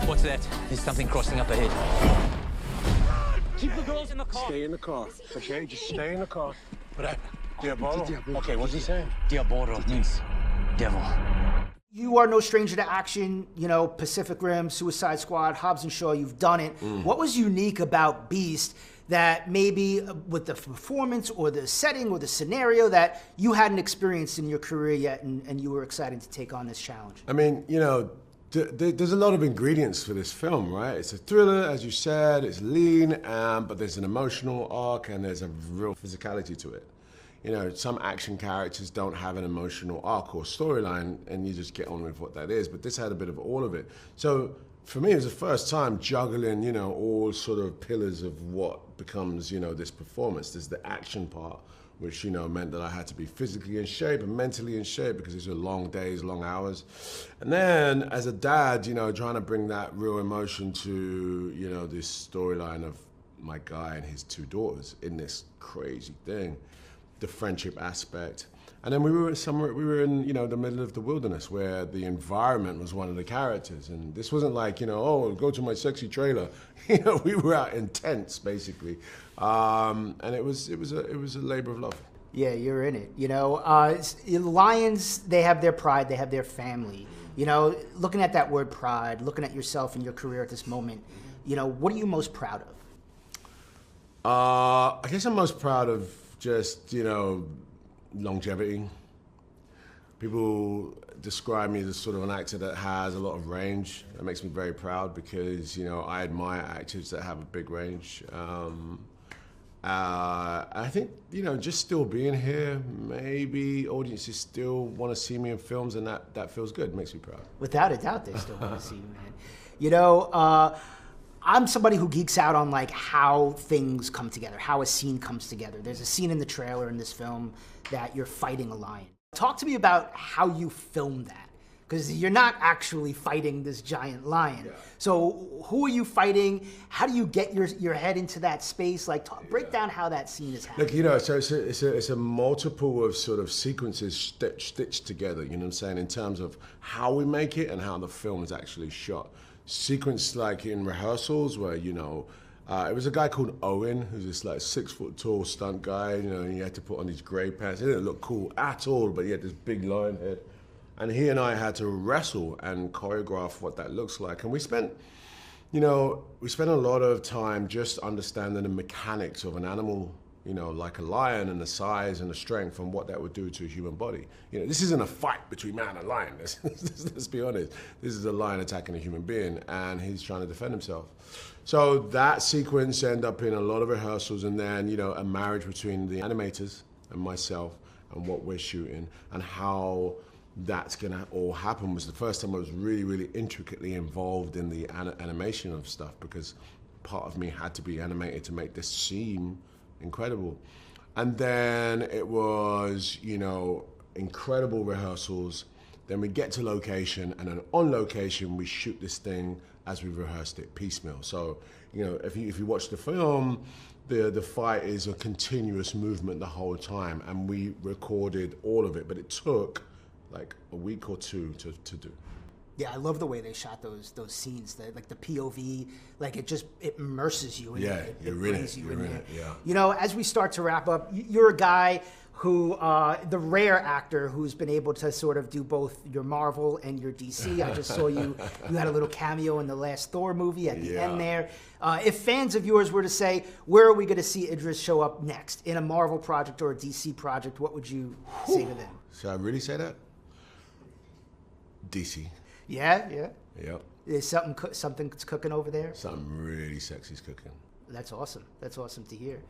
What's that? There's something crossing up ahead. Keep the girls in the car. Stay in the car, okay? Just stay in the car. What? Diabolo? Okay, what's he saying? Diabolo means devil. You are no stranger to action, you know, Pacific Rim, Suicide Squad, Hobbs and Shaw, you've done it. What was unique about Beast that maybe with the performance or the setting or the scenario that you hadn't experienced in your career yet and you were excited to take on this challenge? I mean, you know, there's a lot of ingredients for this film, right? It's a thriller, as you said, it's lean, but there's an emotional arc and there's a real physicality to it. You know, some action characters don't have an emotional arc or storyline and you just get on with what that is, but this had a bit of all of it. So for me, it was the first time juggling, you know, all sort of pillars of what becomes, you know, this performance. There's the action part, which, you know, meant that I had to be physically in shape and mentally in shape because these were long days, long hours. And then as a dad, you know, trying to bring that real emotion to, you know, this storyline of my guy and his two daughters in this crazy thing, the friendship aspect. And then we were in, you know, the middle of the wilderness where the environment was one of the characters. And this wasn't like, you know, oh, go to my sexy trailer. You know, we were out in tents, basically. And it was a labor of love. Yeah, you're in it. You know, Lions, they have their pride, they have their family. You know, looking at that word pride, looking at yourself and your career at this moment, you know, what are you most proud of? I guess I'm most proud of just, you know, longevity. People describe me as sort of an actor that has a lot of range. That makes me very proud because, you know, I admire actors that have a big range. I think, you know, just still being here, maybe audiences still want to see me in films and that feels good, makes me proud. Without a doubt, they still want to see you, man. You know, I'm somebody who geeks out on like how things come together, how a scene comes together. There's a scene in the trailer in this film that you're fighting a lion. Talk to me about how you filmed that, because you're not actually fighting this giant lion. Yeah. So who are you fighting? How do you get your head into that space? Like, break down how that scene is happening. Look, you know, so it's a multiple of sort of sequences stitched together, you know what I'm saying, in terms of how we make it and how the film is actually shot. Sequence like in rehearsals where, you know, it was a guy called Owen, who's this like 6 foot tall stunt guy, you know, and he had to put on these gray pants. He didn't look cool at all, but he had this big lion head. And he and I had to wrestle and choreograph what that looks like. And we spent, you know, a lot of time just understanding the mechanics of an animal, you know, like a lion and the size and the strength and what that would do to a human body. You know, this isn't a fight between man and lion. Let's be honest. This is a lion attacking a human being and he's trying to defend himself. So that sequence ended up in a lot of rehearsals and then, you know, a marriage between the animators and myself and what we're shooting and how that's gonna all happen was the first time I was really, really intricately involved in the animation of stuff because part of me had to be animated to make this seem incredible. And then it was, you know, incredible rehearsals. Then we get to location and then on location we shoot this thing as we rehearsed it, piecemeal. So, you know, if you watch the film, the fight is a continuous movement the whole time and we recorded all of it, but it took like a week or two to do. Yeah, I love the way they shot those scenes. Like the POV, like it immerses you in it. It brings you in there. Yeah. You know, as we start to wrap up, you're a guy who, the rare actor who's been able to sort of do both your Marvel and your DC. I just saw you had a little cameo in the last Thor movie at the end there. If fans of yours were to say, where are we going to see Idris show up next? In a Marvel project or a DC project, what would you say to them? Should I really say that? DC. Yeah, yeah. Yep. There's something's cooking over there? Something really sexy's cooking. That's awesome. That's awesome to hear.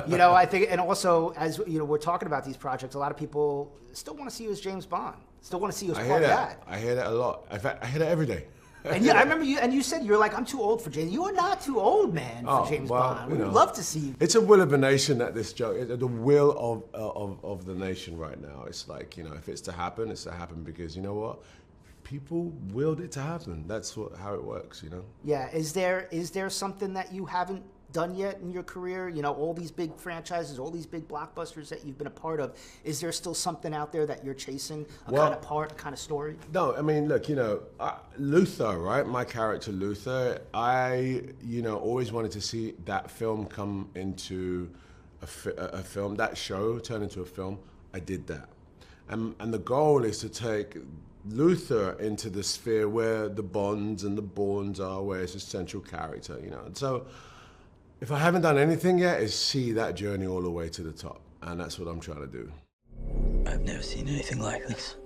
You know, I think, and also, as you know, we're talking about these projects, a lot of people still want to see you as James Bond. Still want to see you as part of that. I hear that a lot. In fact, I hear that every day. And yeah, I remember you, and you said you're like, I'm too old for James. You are not too old, man, for James Bond. We'd love to see you. It's a will of the nation that this joke, the will of the nation right now. It's like, you know, if it's to happen, it's to happen because, you know what? People willed it to happen. That's how it works, you know? Yeah, is there something that you haven't done yet in your career? You know, all these big franchises, all these big blockbusters that you've been a part of. Is there still something out there that you're chasing, kind of part, a kind of story? No, I mean, look, you know, Luther, right? My character Luther, I, you know, always wanted to see that film come into a film, that show turn into a film. I did that. And the goal is to take Luther into the sphere where the Bonds and the Bournes are, where it's a central character, you know. And so if I haven't done anything yet, is see that journey all the way to the top. And that's what I'm trying to do. I've never seen anything like this.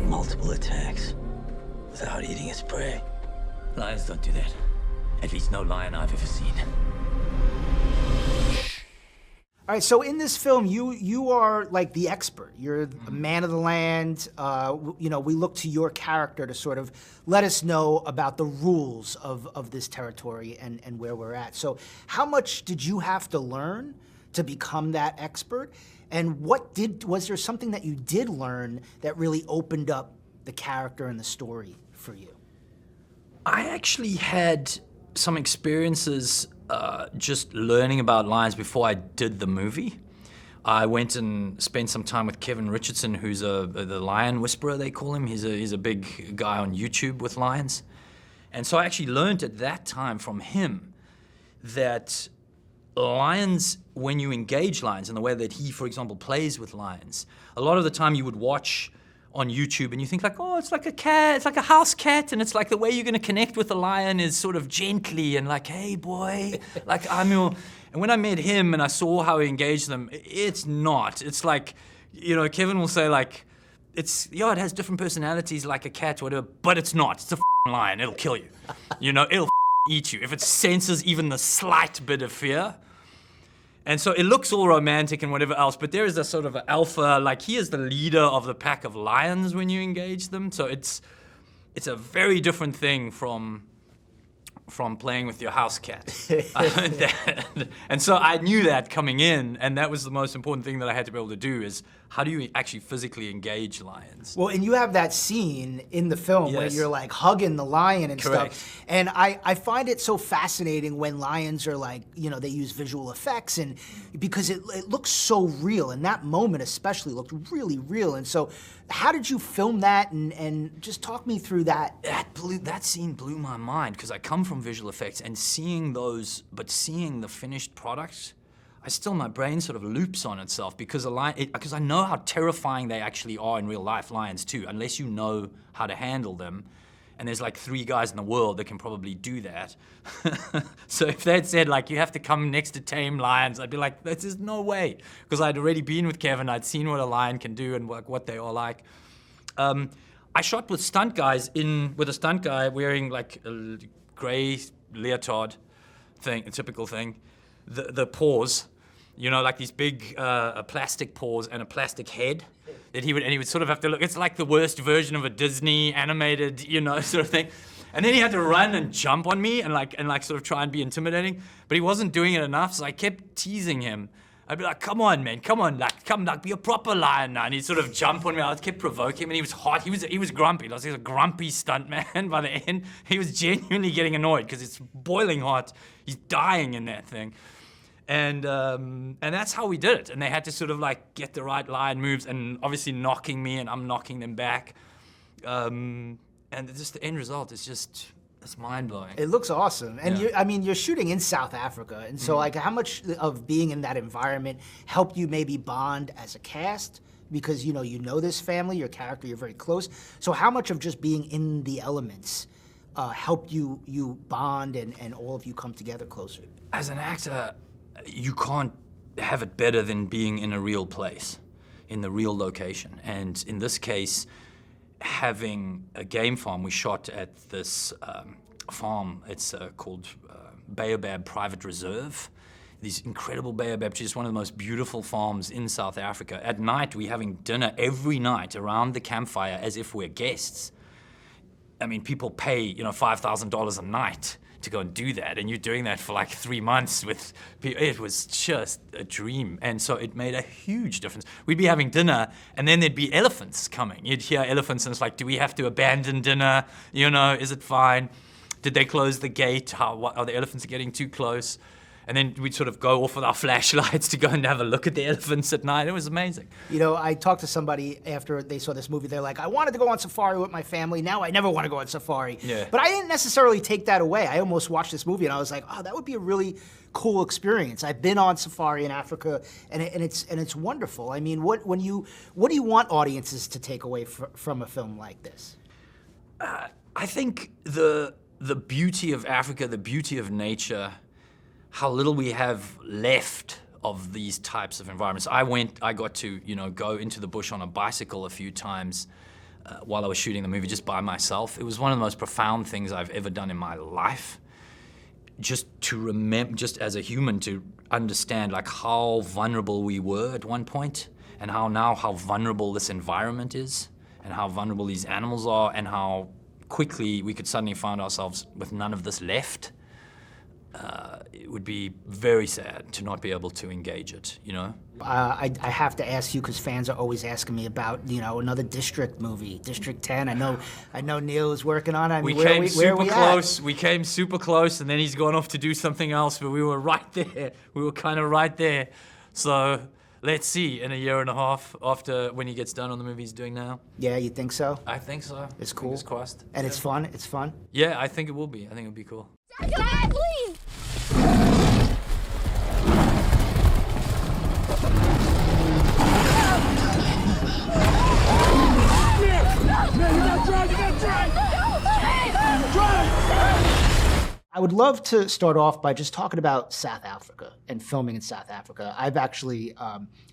Multiple attacks without eating its prey. Lions don't do that. At least no lion I've ever seen. All right, so in this film, you are like the expert. You're a man of the land. You know, we look to your character to sort of let us know about the rules of this territory and where we're at. So how much did you have to learn to become that expert? And was there something that you did learn that really opened up the character and the story for you? I actually had some experiences just learning about lions before I did the movie. I went and spent some time with Kevin Richardson, who's the lion whisperer, they call him. He's a big guy on YouTube with lions. And so I actually learned at that time from him that lions, when you engage lions in the way that he, for example, plays with lions, a lot of the time you would watch on YouTube and you think like, oh, it's like a cat, it's like a house cat, and it's like the way you're gonna connect with a lion is sort of gently and like, hey boy, like I'm your, and when I met him and I saw how he engaged them, it's not. It's like, you know, Kevin will say like, it has different personalities like a cat or whatever, but it's not. It's a lion, it'll kill you. You know, it'll eat you. If it senses even the slight bit of fear. And so it looks all romantic and whatever else, but there is a sort of an alpha, like he is the leader of the pack of lions when you engage them. So it's a very different thing from playing with your house cat. And so I knew that coming in, and that was the most important thing that I had to be able to do is how do you actually physically engage lions? Well, and you have that scene in the film where you're like hugging the lion and stuff. And I find it so fascinating when lions are like, you know, they use visual effects and because it looks so real. And that moment especially looked really real. And so how did you film that and just talk me through that? That scene blew my mind because I come from visual effects and seeing those, but seeing the finished product, my brain sort of loops on itself because because I know how terrifying they actually are in real life, lions too, unless you know how to handle them. And there's like 3 guys in the world that can probably do that. So if they'd said like, you have to come next to tame lions, I'd be like, there's no way. Because I'd already been with Kevin, I'd seen what a lion can do and what they are like. I shot with stunt guys with a stunt guy wearing like a gray leotard thing, a typical thing. The paws, you know, like these big plastic paws and a plastic head that he would sort of have to look. It's like the worst version of a Disney animated, you know, sort of thing. And then he had to run and jump on me and like sort of try and be intimidating, but he wasn't doing it enough. So I kept teasing him. I'd be like, come on, man, come on, like, be a proper lion now. And he'd sort of jump on me. I kept provoking him, and he was hot. He was grumpy. He was a grumpy stunt man by the end. He was genuinely getting annoyed because it's boiling hot. He's dying in that thing. And that's how we did it. And they had to sort of like get the right lion moves and obviously knocking me and I'm knocking them back. And just the end result is just, it's mind-blowing. It looks awesome. And you're shooting in South Africa. And so like how much of being in that environment helped you maybe bond as a cast? Because you know this family, your character, you're very close. So how much of just being in the elements helped you bond and all of you come together closer? As an actor, you can't have it better than being in a real place, in the real location. And in this case, having a game farm, we shot at this farm. It's called Baobab Private Reserve. These incredible baobab trees, one of the most beautiful farms in South Africa. At night, we're having dinner every night around the campfire as if we're guests. I mean, people pay, you know, $5,000 a night to go and do that, and you're doing that for like 3 months with people. It was just a dream, and so it made a huge difference. We'd be having dinner, and then there'd be elephants coming. You'd hear elephants, and it's like, do we have to abandon dinner? You know, is it fine? Did they close the gate? Are the elephants getting too close? And then we'd sort of go off with our flashlights to go and have a look at the elephants at night. It was amazing. You know, I talked to somebody after they saw this movie. They're like, I wanted to go on safari with my family. Now I never want to go on safari. Yeah. But I didn't necessarily take that away. I almost watched this movie and I was like, oh, that would be a really cool experience. I've been on safari in Africa, and it's wonderful. I mean, what do you want audiences to take away from a film like this? I think the beauty of Africa, the beauty of nature, how little we have left of these types of environments. I got to, go into the bush on a bicycle a few times while I was shooting the movie just by myself. It was one of the most profound things I've ever done in my life. Just to remember, just as a human, to understand like how vulnerable we were at one point, and how vulnerable this environment is, and how vulnerable these animals are, and how quickly we could suddenly find ourselves with none of this left. It would be very sad to not be able to engage it, I have to ask you, because fans are always asking me about, another District movie, District 10. I know Neil is working on it. We came super close. We came super close, and then he's gone off to do something else, but we were right there. We were kind of right there. So let's see in a year and a half after when he gets done on the movie he's doing now. Yeah, you think so? I think so. It's cool. Fingers crossed. And it's fun? It's fun? Yeah, I think it will be. I think it'll be cool. Dad, please! I would love to start off by just talking about South Africa and filming in South Africa. I've actually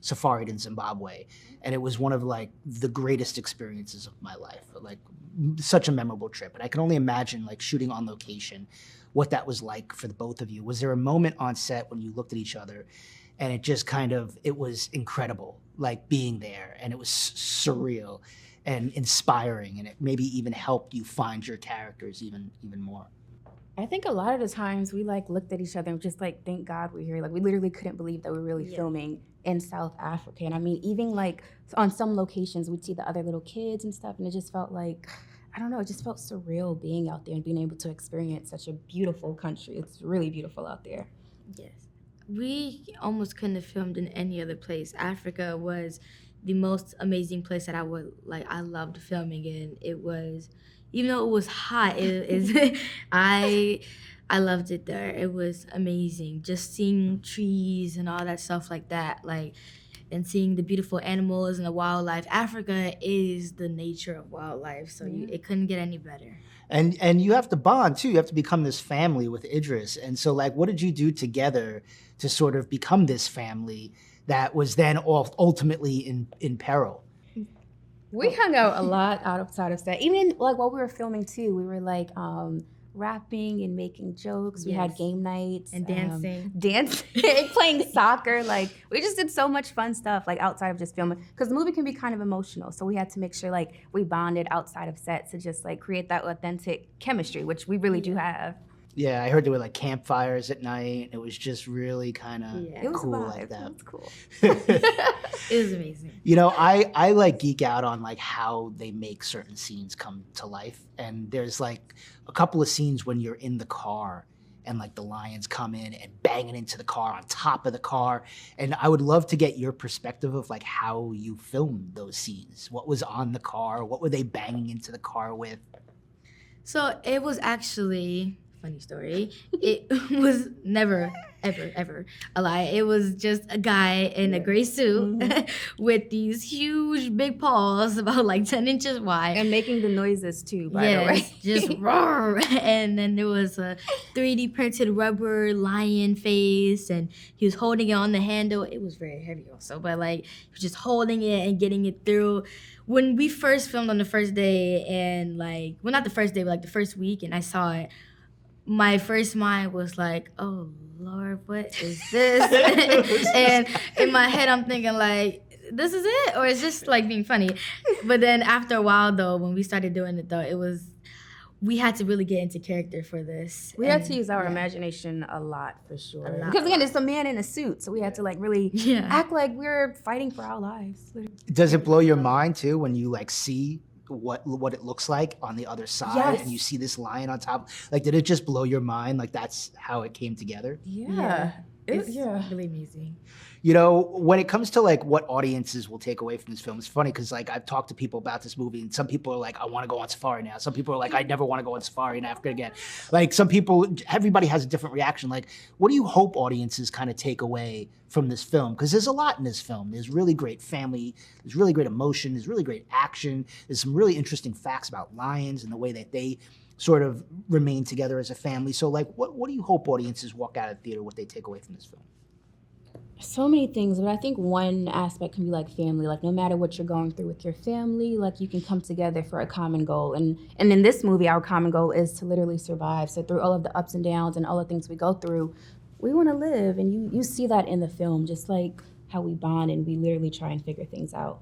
safaried in Zimbabwe, and it was one of the greatest experiences of my life. Such a memorable trip, and I can only imagine shooting on location, what that was like for the both of you. Was there a moment on set when you looked at each other, and it just it was incredible, being there, and it was surreal and inspiring, and it maybe even helped you find your characters even more? I think a lot of the times we looked at each other and just thank God we're here. We literally couldn't believe that we were really filming in South Africa. And I mean, even on some locations, we'd see the other little kids and stuff, and it just felt I don't know, it just felt surreal being out there and being able to experience such a beautiful country. It's really beautiful out there. Yes. We almost couldn't have filmed in any other place. Africa was the most amazing place that I loved filming in. It was, even though it was hot, I loved it there. It was amazing. Just seeing trees and all that stuff like that, and seeing the beautiful animals and the wildlife. Africa is the nature of wildlife, so it couldn't get any better. And you have to bond too. You have to become this family with Idris. And so what did you do together to sort of become this family that was then ultimately in peril? We hung out a lot outside of set. Even while we were filming too, we were rapping and making jokes. We had game nights. And dancing. Playing soccer. We just did so much fun stuff outside of just filming. Because the movie can be kind of emotional. So we had to make sure we bonded outside of set to just create that authentic chemistry, which we really do have. Yeah, I heard there were campfires at night. It was just really kind of cool like that. It was cool. It was amazing. I geek out on how they make certain scenes come to life. And there's a couple of scenes when you're in the car and the lions come in and banging into the car on top of the car. And I would love to get your perspective of how you filmed those scenes. What was on the car? What were they banging into the car with? So it was actually, funny story, it was never, ever a lie. It was just a guy in a gray suit with these huge big paws about 10 inches wide. And making the noises too, by the way. Just roar. And then there was a 3D printed rubber lion face, and he was holding it on the handle. It was very heavy also, but he was just holding it and getting it through. When we first filmed on the first day, and well, not the first day, but the first week, and I saw it, my first mind was oh Lord, what is this? And in my head I'm thinking this is it, or it's just being funny. But then after a while though, when we started doing it though, we had to really get into character for this. We had to use our imagination a lot, for sure. Because again, it's a man in a suit, so we had to really act like we were fighting for our lives. Does it blow your mind too when you see what it looks like on the other side, Yes. and you see this lion on top. Like, did it just blow your mind? Like, that's how it came together? Yeah. It's Yeah. really amazing. You know, when it comes to like what audiences will take away from this film, it's funny because like I've talked to people about this movie, and some people are like, I want to go on safari now. Some people are like, I never want to go on safari in Africa again. Like some people, everybody has a different reaction. Like, what do you hope audiences kind of take away from this film? Because there's a lot in this film. There's really great family, there's really great emotion, there's really great action, there's some really interesting facts about lions and the way that they sort of remain together as a family. So like, what do you hope audiences walk out of the theater, what they take away from this film? So many things, but I think one aspect can be like family. Like no matter what you're going through with your family, like you can come together for a common goal. And in this movie, our common goal is to literally survive. So through all of the ups and downs and all the things we go through, we want to live. And you see that in the film, just like how we bond and we literally try and figure things out.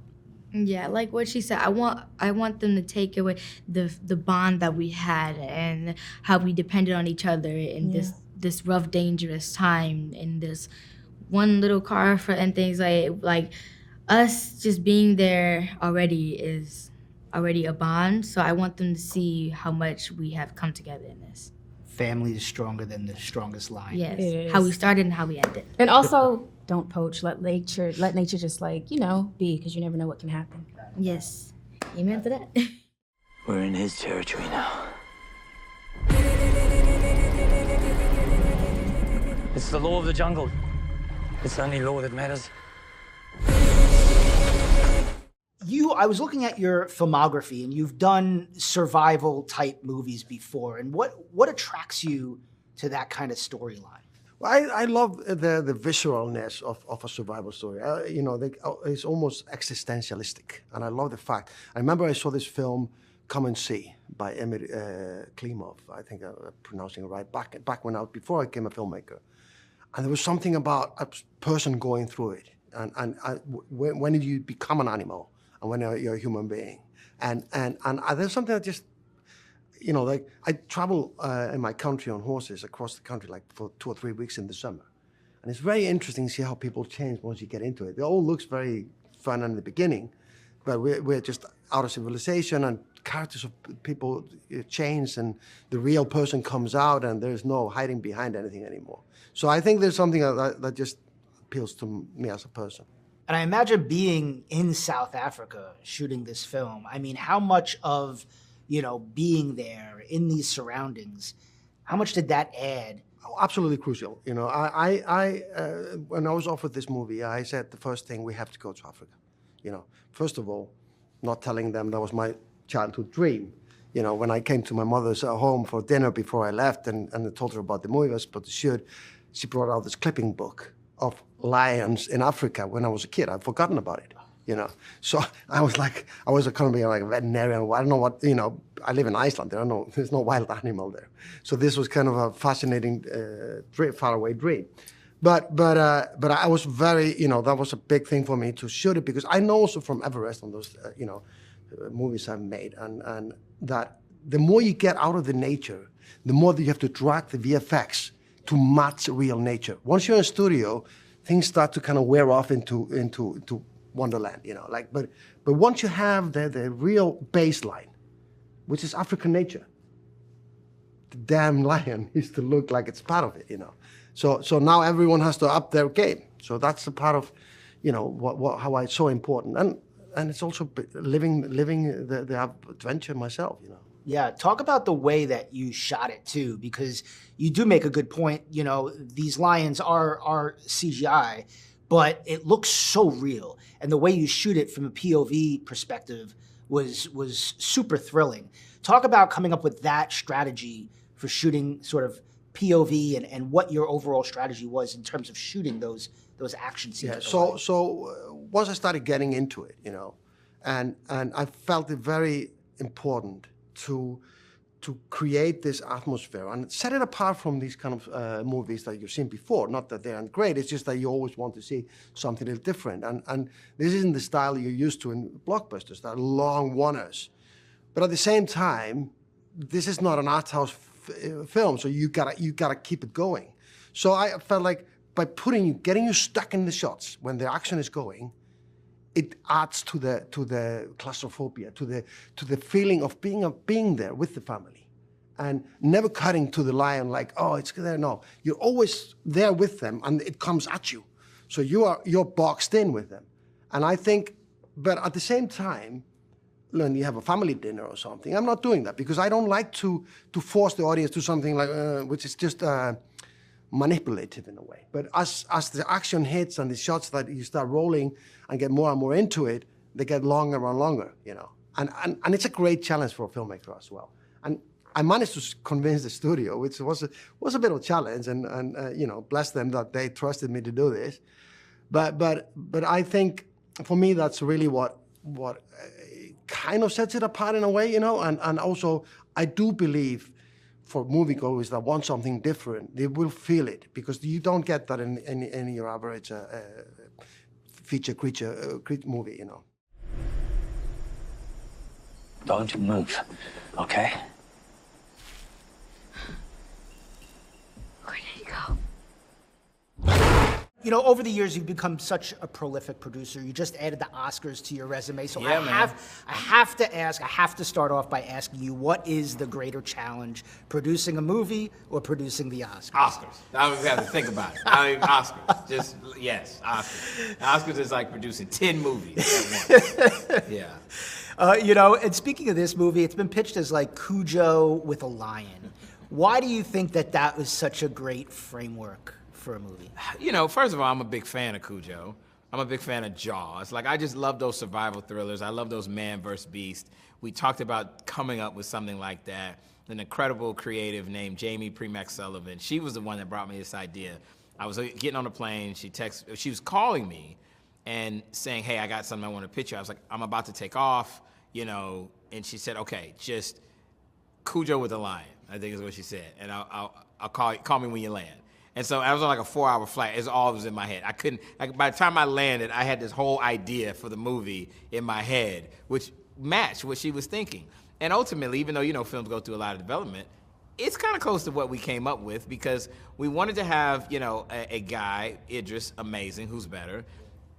Yeah, like what she said, I want them to take away the bond that we had and how we depended on each other in this rough, dangerous time, in this one little car and things like us just being there already is already a bond. So I want them to see how much we have come together in this. Family is stronger than the strongest line. Yes, It how we is. started and how we ended. And also, don't poach. Let nature just like, be, because you never know what can happen. Yes, amen to that. We're in his territory now. It's the law of the jungle. It's the only law that matters. I was looking at your filmography, and you've done survival type movies before. And what attracts you to that kind of storyline? Well, I love the visualness of a survival story. It's almost existentialistic, and I love the fact. I remember I saw this film, Come and See, by Emir Klimov. I think I'm pronouncing it right. Back before I became a filmmaker, and there was something about a person going through it, and when did you become an animal, and when you're a human being, and there's something that just. Like I travel in my country on horses across the country, like for 2 or 3 weeks in the summer. And it's very interesting to see how people change once you get into it. It all looks very fun in the beginning, but we're just out of civilization, and characters of people change, and the real person comes out, and there's no hiding behind anything anymore. So I think there's something that just appeals to me as a person. And I imagine being in South Africa shooting this film, I mean, how much of being there in these surroundings, how much did that add? Oh, absolutely crucial. I when I was offered this movie, I said the first thing, we have to go to Africa. First of all, not telling them that was my childhood dream. When I came to my mother's home for dinner before I left, and I told her about the movie I was supposed to shoot, she brought out this clipping book of lions in Africa when I was a kid. I'd forgotten about it. So I was going to be like a veterinarian. I don't know what, I live in Iceland. There's no wild animal there. So this was kind of a fascinating, faraway dream. But I was very, that was a big thing for me to shoot it, because I know also from Everest and those, movies I've made, and that the more you get out of the nature, the more that you have to drag the VFX to match real nature. Once you're in a studio, things start to kind of wear off into Wonderland, but once you have the real baseline, which is African nature, the damn lion needs to look like it's part of it, So now everyone has to up their game. So that's a part of, how it's so important, and it's also living the adventure myself, Yeah, talk about the way that you shot it too, because you do make a good point. These lions are CGI, but it looks so real, and the way you shoot it from a POV perspective was super thrilling. Talk about coming up with that strategy for shooting sort of POV, and what your overall strategy was in terms of shooting those action scenes. Yeah. So once I started getting into it, and I felt it very important to create this atmosphere and set it apart from these kind of movies that you've seen before. Not that they aren't great, it's just that you always want to see something a little different. And this isn't the style you're used to in blockbusters, that are long one-ers. But at the same time, this is not an art house film, so you gotta keep it going. So I felt like by getting you stuck in the shots when the action is going, it adds to the claustrophobia, to the feeling of being there with the family, and never cutting to the lion like, oh, it's there. No, you're always there with them, and it comes at you, so you're boxed in with them. And I think, but at the same time, when you have a family dinner or something, I'm not doing that because I don't like to force the audience to something like which is just manipulative in a way. But as the action hits and the shots that you start rolling and get more and more into it, they get longer and longer, you know. And it's a great challenge for a filmmaker as well. And I managed to convince the studio, which was a bit of a challenge, and you know, bless them that they trusted me to do this. But I think for me that's really what kind of sets it apart in a way, you know. And also I do believe for moviegoers that want something different, they will feel it, because you don't get that in your average feature creature movie, you know. Don't move, okay? Where did he go? You know, over the years, you've become such a prolific producer. You just added the Oscars to your resume. So Yeah, I have to start off by asking you, what is the greater challenge, producing a movie or producing the Oscars? Oscars. I would have to think about it. I mean, Oscars. Just, yes, Oscars. Oscars is like producing 10 movies at once. Yeah. You know, and speaking of this movie, it's been pitched as like Cujo with a lion. Why do you think that was such a great framework for a movie? You know, first of all, I'm a big fan of Cujo. I'm a big fan of Jaws. Like, I just love those survival thrillers. I love those man versus beast. We talked about coming up with something like that. An incredible creative named Jamie Premack Sullivan. She was the one that brought me this idea. I was getting on a plane. She was calling me and saying, hey, I got something I want to pitch you. I was like, I'm about to take off, you know, and she said, okay, just Cujo with a lion, I think is what she said. And I'll call me when you land. And so I was on like a 4-hour flight. It's all that was in my head. I couldn't, like, by the time I landed, I had this whole idea for the movie in my head, which matched what she was thinking. And ultimately, even though, you know, films go through a lot of development, it's kind of close to what we came up with, because we wanted to have, you know, a guy, Idris, amazing, who's better,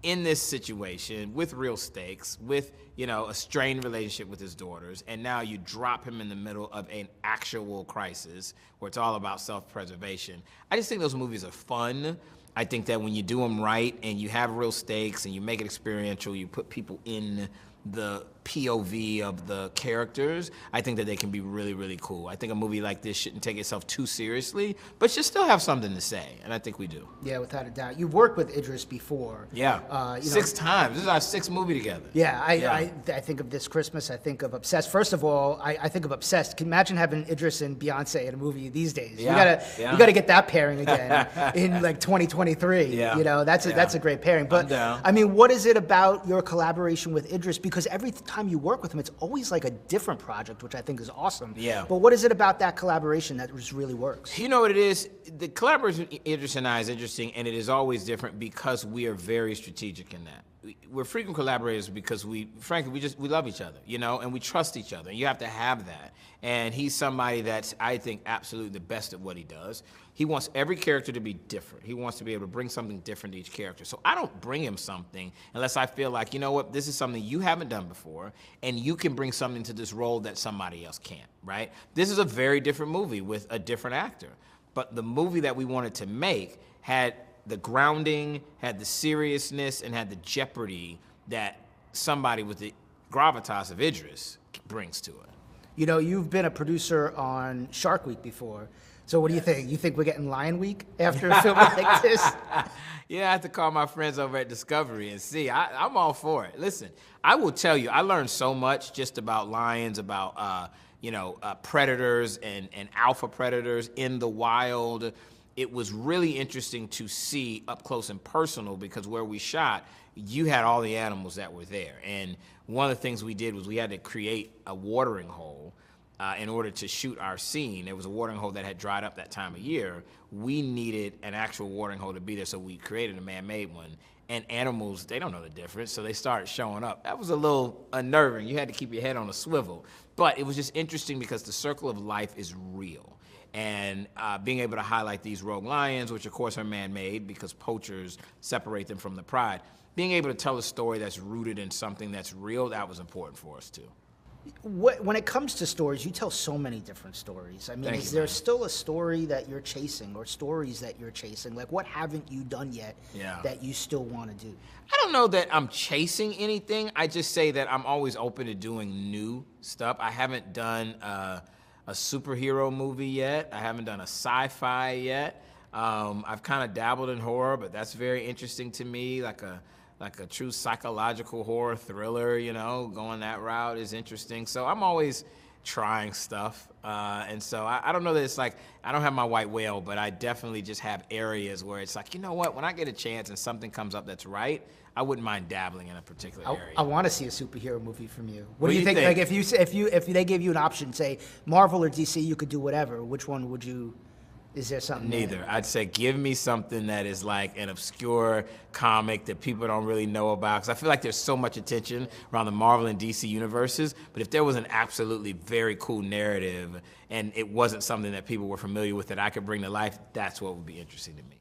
in this situation with real stakes, with, you know, a strained relationship with his daughters, and now you drop him in the middle of an actual crisis where it's all about self-preservation. I just think those movies are fun. I think that when you do them right and you have real stakes and you make it experiential, you put people in the POV of the characters, I think that they can be really, really cool. I think a movie like this shouldn't take itself too seriously, but should still have something to say, and I think we do. Yeah, without a doubt. You've worked with Idris before. Yeah, 6 times. This is our 6th movie together. Yeah, I think of This Christmas, I think of Obsessed. First of all, I think of Obsessed. Can you imagine having Idris and Beyonce in a movie these days? Yeah. You gotta get that pairing again in like 2023. Yeah. You know, that's a great pairing. But I'm down. I mean, what is it about your collaboration with Idris? Because every time you work with him, it's always like a different project, which I think is awesome. Yeah. But what is it about that collaboration that just really works? You know what it is? The collaboration with Idris and I is interesting, and it is always different because we are very strategic in that. We're frequent collaborators because frankly, we love each other, you know, and we trust each other. You have to have that. And he's somebody that's, I think, absolutely the best at what he does. He wants every character to be different. He wants to be able to bring something different to each character. So I don't bring him something unless I feel like, you know what, this is something you haven't done before, and you can bring something to this role that somebody else can't, right? This is a very different movie with a different actor. But the movie that we wanted to make had the grounding, had the seriousness, and had the jeopardy that somebody with the gravitas of Idris brings to it. You know, you've been a producer on Shark Week before. So what do you think? You think we're getting Lion Week after a film like this? Yeah, I have to call my friends over at Discovery and see. I'm all for it. Listen, I will tell you, I learned so much just about lions, about predators and alpha predators in the wild. It was really interesting to see up close and personal, because where we shot, you had all the animals that were there. And one of the things we did was we had to create a watering hole in order to shoot our scene. There was a watering hole that had dried up that time of year. We needed an actual watering hole to be there, so we created a man-made one. And animals, they don't know the difference, so they started showing up. That was a little unnerving. You had to keep your head on a swivel. But it was just interesting because the circle of life is real. And being able to highlight these rogue lions, which of course are man-made because poachers separate them from the pride, being able to tell a story that's rooted in something that's real, that was important for us too. When it comes to stories, you tell so many different stories. I mean, Thank is you, there man. still a story that you're chasing or stories that you're chasing? Like, what haven't you done yet Yeah. that you still want to do? I don't know that I'm chasing anything. I just say that I'm always open to doing new stuff. I haven't done a superhero movie yet. I haven't done a sci-fi yet. I've kind of dabbled in horror, but that's very interesting to me, like a true psychological horror thriller, you know, going that route is interesting. So I'm always trying stuff. And so I don't know that it's like, I don't have my white whale, but I definitely just have areas where it's like, you know what, when I get a chance and something comes up that's right, I wouldn't mind dabbling in a particular area. I want to see a superhero movie from you. What What do do you you think? think? Like, if they gave you an option, say Marvel or DC, you could do whatever. Which one would you? Is there something? Neither. I'd say give me something that is like an obscure comic that people don't really know about. Because I feel like there's so much attention around the Marvel and DC universes. But if there was an absolutely very cool narrative and it wasn't something that people were familiar with that I could bring to life, that's what would be interesting to me.